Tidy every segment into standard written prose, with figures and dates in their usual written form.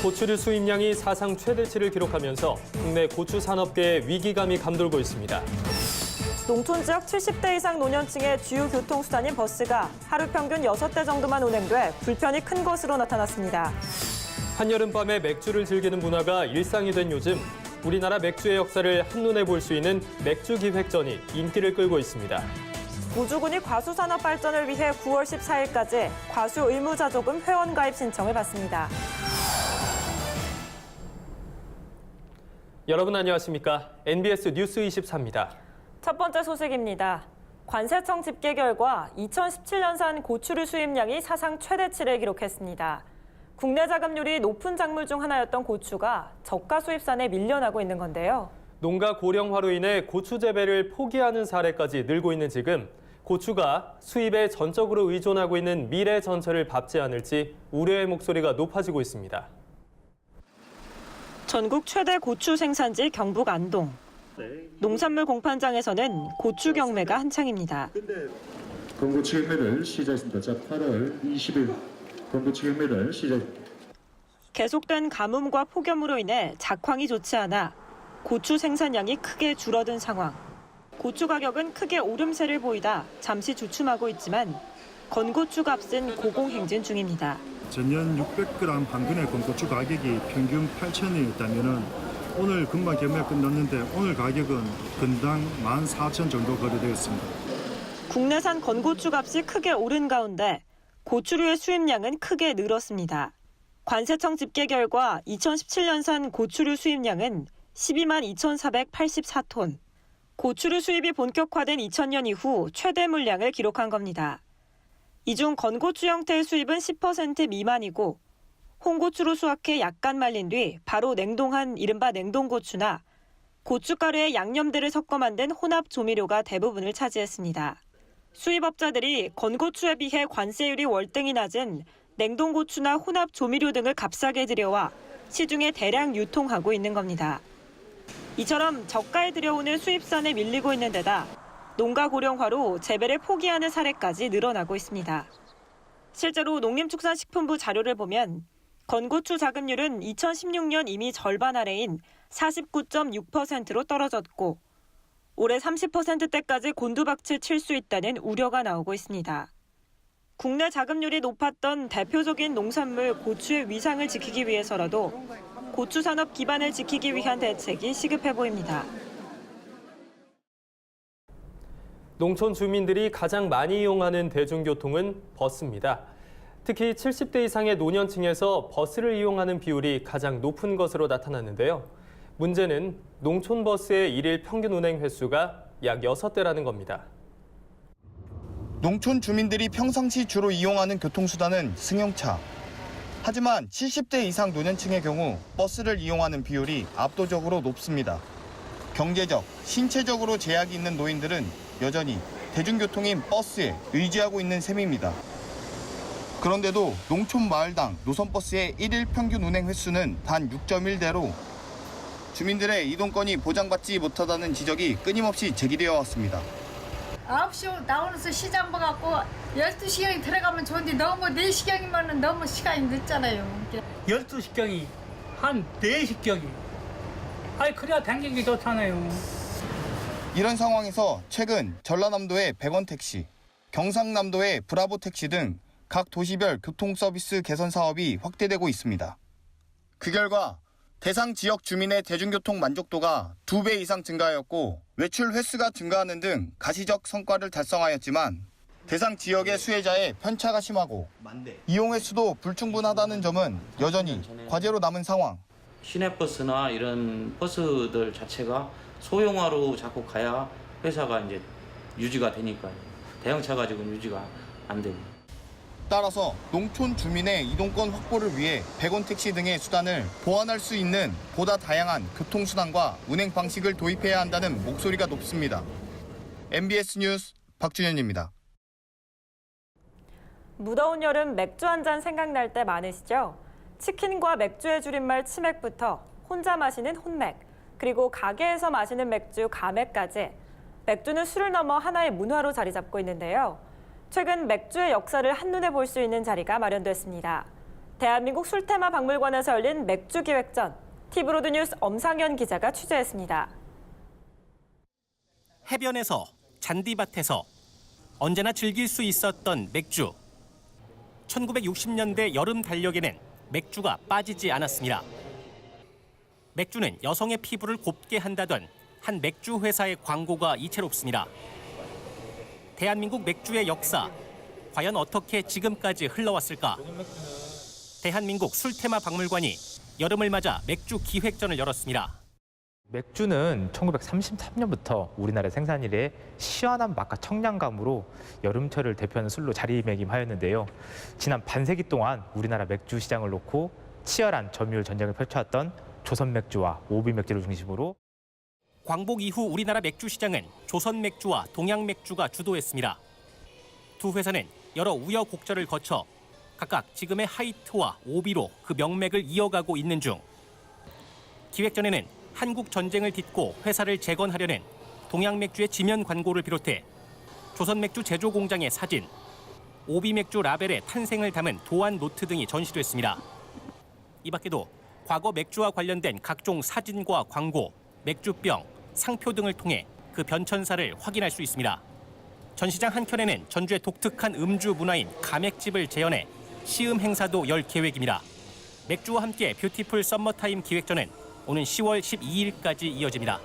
고추류 수입량이 사상 최대치를 기록하면서 국내 고추 산업계에 위기감이 감돌고 있습니다. 농촌 지역 70대 이상 노년층의 주요 교통수단인 버스가 하루 평균 6대 정도만 운행돼 불편이 큰 것으로 나타났습니다. 한여름밤에 맥주를 즐기는 문화가 일상이 된 요즘, 우리나라 맥주의 역사를 한눈에 볼 수 있는 맥주 기획전이 인기를 끌고 있습니다. 우주군이 과수산업 발전을 위해 9월 14일까지 과수 의무자조금 회원가입 신청을 받습니다. 여러분 안녕하십니까? NBS 뉴스 24입니다. 첫 번째 소식입니다. 관세청 집계 결과 2017년산 고추류 수입량이 사상 최대치를 기록했습니다. 국내 자급률이 높은 작물 중 하나였던 고추가 저가 수입산에 밀려나고 있는 건데요. 농가 고령화로 인해 고추 재배를 포기하는 사례까지 늘고 있는 지금 고추가 수입에 전적으로 의존하고 있는 미래 전철을 밟지 않을지 우려의 목소리가 높아지고 있습니다. 전국 최대 고추 생산지 경북 안동. 농산물 공판장에서는 고추 경매가 한창입니다. 건고치 경매를 시작했습니다. 자, 8월 20일 건고치 경매를 시작합니다. 계속된 가뭄과 폭염으로 인해 작황이 좋지 않아 고추 생산량이 크게 줄어든 상황. 고추 가격은 크게 오름세를 보이다 잠시 주춤하고 있지만 건고추 값은 고공행진 중입니다. 전년 600g 반근의 건고추 가격이 평균 8,000원이었다면 오늘 금방 경매가 끝났는데 오늘 가격은 건당 14,000원 정도 거래되었습니다. 국내산 건고추 값이 크게 오른 가운데 고추류의 수입량은 크게 늘었습니다. 관세청 집계 결과 2017년산 고추류 수입량은 12만 2,484톤. 고추류 수입이 본격화된 2000년 이후 최대 물량을 기록한 겁니다. 이 중 건고추 형태의 수입은 10% 미만이고 홍고추로 수확해 약간 말린 뒤 바로 냉동한 이른바 냉동고추나 고춧가루에 양념들을 섞어 만든 혼합 조미료가 대부분을 차지했습니다. 수입업자들이 건고추에 비해 관세율이 월등히 낮은 냉동고추나 혼합 조미료 등을 값싸게 들여와 시중에 대량 유통하고 있는 겁니다. 이처럼 저가에 들여오는 수입산에 밀리고 있는 데다 농가 고령화로 재배를 포기하는 사례까지 늘어나고 있습니다. 실제로 농림축산식품부 자료를 보면 건고추 자급률은 2016년 이미 절반 아래인 49.6%로 떨어졌고 올해 30%대까지 곤두박질 칠 수 있다는 우려가 나오고 있습니다. 국내 자급률이 높았던 대표적인 농산물 고추의 위상을 지키기 위해서라도 고추 산업 기반을 지키기 위한 대책이 시급해 보입니다. 농촌 주민들이 가장 많이 이용하는 대중교통은 버스입니다. 특히 70대 이상의 노년층에서 버스를 이용하는 비율이 가장 높은 것으로 나타났는데요. 문제는 농촌 버스의 일일 평균 운행 횟수가 약 6대라는 겁니다. 농촌 주민들이 평상시 주로 이용하는 교통수단은 승용차. 하지만 70대 이상 노년층의 경우 버스를 이용하는 비율이 압도적으로 높습니다. 경제적, 신체적으로 제약이 있는 노인들은 여전히 대중교통인 버스에 의지하고 있는 셈입니다. 그런데도 농촌 마을당 노선버스의 1일 평균 운행 횟수는 단 6.1대로 주민들의 이동권이 보장받지 못하다는 지적이 끊임없이 제기되어 왔습니다. 9시 나오면서 시장 봐갖고 12시경이 들어가면 좋은데 너무 4시경이면 너무 시간이 늦잖아요. 12시경이 한 4시경이. 아니 그래야 당기기 좋잖아요. 이런 상황에서 최근 전라남도의 100원 택시, 경상남도의 브라보 택시 등 각 도시별 교통 서비스 개선 사업이 확대되고 있습니다. 그 결과 대상 지역 주민의 대중교통 만족도가 2배 이상 증가하였고 외출 횟수가 증가하는 등 가시적 성과를 달성하였지만 대상 지역의 수혜자의 편차가 심하고 이용 횟수도 불충분하다는 점은 여전히 과제로 남은 상황. 시내버스나 이런 버스들 자체가 소형화로 자꾸 가야 회사가 이제 유지가 되니까요. 대형차 가지고는 유지가 안 되고. 따라서 농촌 주민의 이동권 확보를 위해 100원 택시 등의 수단을 보완할 수 있는 보다 다양한 교통수단과 운행 방식을 도입해야 한다는 목소리가 높습니다. MBS 뉴스 박준현입니다. 무더운 여름 맥주 한 잔 생각날 때 많으시죠? 치킨과 맥주의 줄임말 치맥부터 혼자 마시는 혼맥, 그리고 가게에서 마시는 맥주 가맥까지 맥주는 술을 넘어 하나의 문화로 자리 잡고 있는데요. 최근 맥주의 역사를 한눈에 볼 수 있는 자리가 마련됐습니다. 대한민국 술테마 박물관에서 열린 맥주 기획전. TV로드 뉴스 엄상현 기자가 취재했습니다. 해변에서 잔디밭에서 언제나 즐길 수 있었던 맥주. 1960년대 여름 달력에는 맥주가 빠지지 않았습니다. 맥주는 여성의 피부를 곱게 한다던 한 맥주 회사의 광고가 이채롭습니다. 대한민국 맥주의 역사, 과연 어떻게 지금까지 흘러왔을까? 대한민국 술테마 박물관이 여름을 맞아 맥주 기획전을 열었습니다. 맥주는 1933년부터 우리나라 생산 이래 시원한 맛과 청량감으로 여름철을 대표하는 술로 자리매김하였는데요. 지난 반세기 동안 우리나라 맥주 시장을 놓고 치열한 점유율 전쟁을 펼쳐왔던 조선 맥주와 오비 맥주를 중심으로 광복 이후 우리나라 맥주 시장은 조선 맥주와 동양 맥주가 주도했습니다. 두 회사는 여러 우여곡절을 거쳐 각각 지금의 하이트와 오비로 그 명맥을 이어가고 있는 중. 기획전에는 한국 전쟁을 딛고 회사를 재건하려는 동양 맥주의 지면 광고를 비롯해 조선 맥주 제조 공장의 사진, 오비 맥주 라벨의 탄생을 담은 도안 노트 등이 전시됐습니다. 이 밖에도 과거 맥주와 관련된 각종 사진과 광고, 맥주병, 상표 등을 통해 그 변천사를 확인할 수 있습니다. 전시장 한켠에는 전주의 독특한 음주 문화인 가맥집을 재현해 시음 행사도 열 계획입니다. 맥주와 함께 뷰티풀 썸머타임 기획전은 오는 10월 12일까지 이어집니다.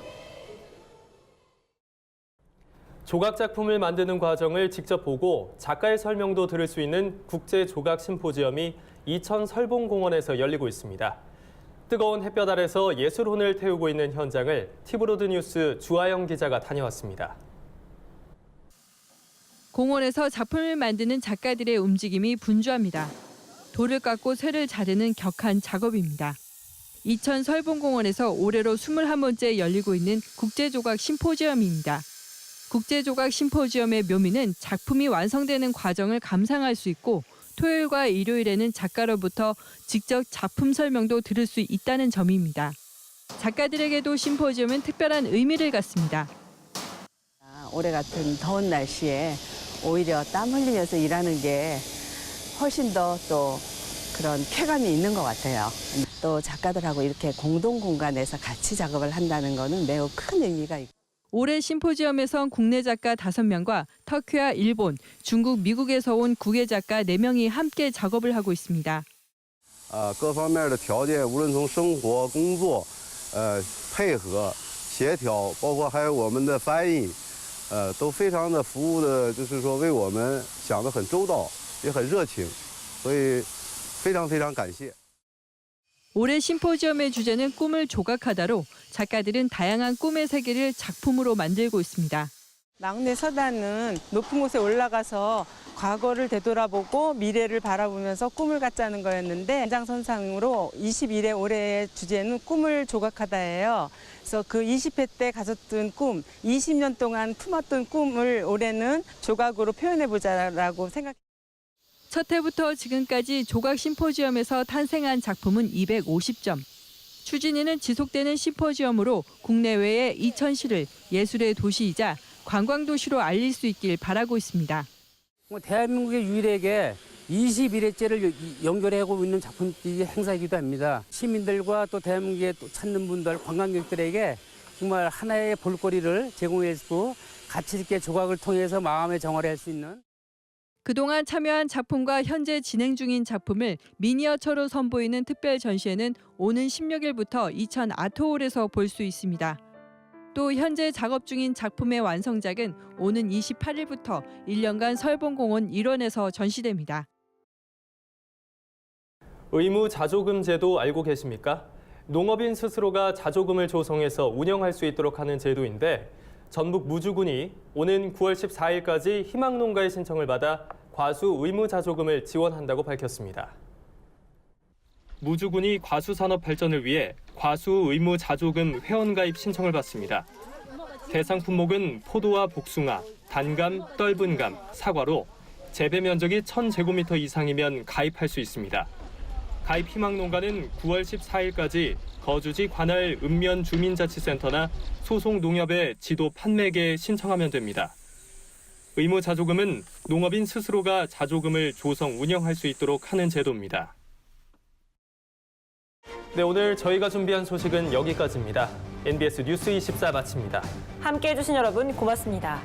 조각 작품을 만드는 과정을 직접 보고 작가의 설명도 들을 수 있는 국제 조각 심포지엄이 이천 설봉공원에서 열리고 있습니다. 뜨거운 햇볕 아래서 예술혼을 태우고 있는 현장을 TV로드 뉴스 주하영 기자가 다녀왔습니다. 공원에서 작품을 만드는 작가들의 움직임이 분주합니다. 돌을 깎고 쇠를 자르는 격한 작업입니다. 이천 설봉공원에서 올해로 21번째 열리고 있는 국제조각 심포지엄입니다. 국제조각 심포지엄의 묘미는 작품이 완성되는 과정을 감상할 수 있고 토요일과 일요일에는 작가로부터 직접 작품 설명도 들을 수 있다는 점입니다. 작가들에게도 심포지엄은 특별한 의미를 갖습니다. 올해 같은 더운 날씨에 오히려 땀 흘리면서 일하는 게 훨씬 더 또 그런 쾌감이 있는 것 같아요. 또 작가들하고 이렇게 공동 공간에서 같이 작업을 한다는 거는 매우 큰 의미가 있고. 올해 심포지엄에선 국내 작가 5명과 터키와 일본, 중국, 미국에서 온 국외 작가 4명이 함께 작업을 하고 있습니다. 各方面的条件，无论从生活、工作，配合、协调，包括还有我们的翻译，都非常的服务的，就是说为我们想得很周到，也很热情，所以非常非常感谢。 올해 심포지엄의 주제는 꿈을 조각하다로 작가들은 다양한 꿈의 세계를 작품으로 만들고 있습니다. 막내 서단은 높은 곳에 올라가서 과거를 되돌아보고 미래를 바라보면서 꿈을 갖자는 거였는데 연장선상으로 21회 올해의 주제는 꿈을 조각하다예요. 그래서 그 20회 때 가졌던 꿈, 20년 동안 품었던 꿈을 올해는 조각으로 표현해보자라고 생각합니다. 첫 해부터 지금까지 조각 심포지엄에서 탄생한 작품은 250점. 추진위는 지속되는 심포지엄으로 국내외의 이천시를 예술의 도시이자 관광도시로 알릴 수 있길 바라고 있습니다. 대한민국의 유일하게 21회째를 연결하고 있는 작품들이 행사이기도 합니다. 시민들과 또 대한민국에 또 찾는 분들, 관광객들에게 정말 하나의 볼거리를 제공해주고 가치 있게 조각을 통해서 마음의 정화를 할 수 있는. 그동안 참여한 작품과 현재 진행 중인 작품을 미니어처로 선보이는 특별 전시회는 오는 16일부터 이천 아트홀에서 볼 수 있습니다. 또 현재 작업 중인 작품의 완성작은 오는 28일부터 1년간 설봉공원 일원에서 전시됩니다. 의무 자조금 제도 알고 계십니까? 농업인 스스로가 자조금을 조성해서 운영할 수 있도록 하는 제도인데 전북 무주군이 오는 9월 14일까지 희망농가의 신청을 받아 과수 의무 자조금을 지원한다고 밝혔습니다. 무주군이 과수 산업 발전을 위해 과수 의무 자조금 회원가입 신청을 받습니다. 대상 품목은 포도와 복숭아, 단감, 떫은감, 사과로 재배 면적이 1000제곱미터 이상이면 가입할 수 있습니다. 가입 희망농가는 9월 14일까지 거주지 관할 읍면 주민자치센터나 소속농협의 지도 판매계에 신청하면 됩니다. 의무 자조금은 농업인 스스로가 자조금을 조성 운영할 수 있도록 하는 제도입니다. 네, 오늘 저희가 준비한 소식은 여기까지입니다. NBS 뉴스 24 마칩니다. 함께해 주신 여러분 고맙습니다.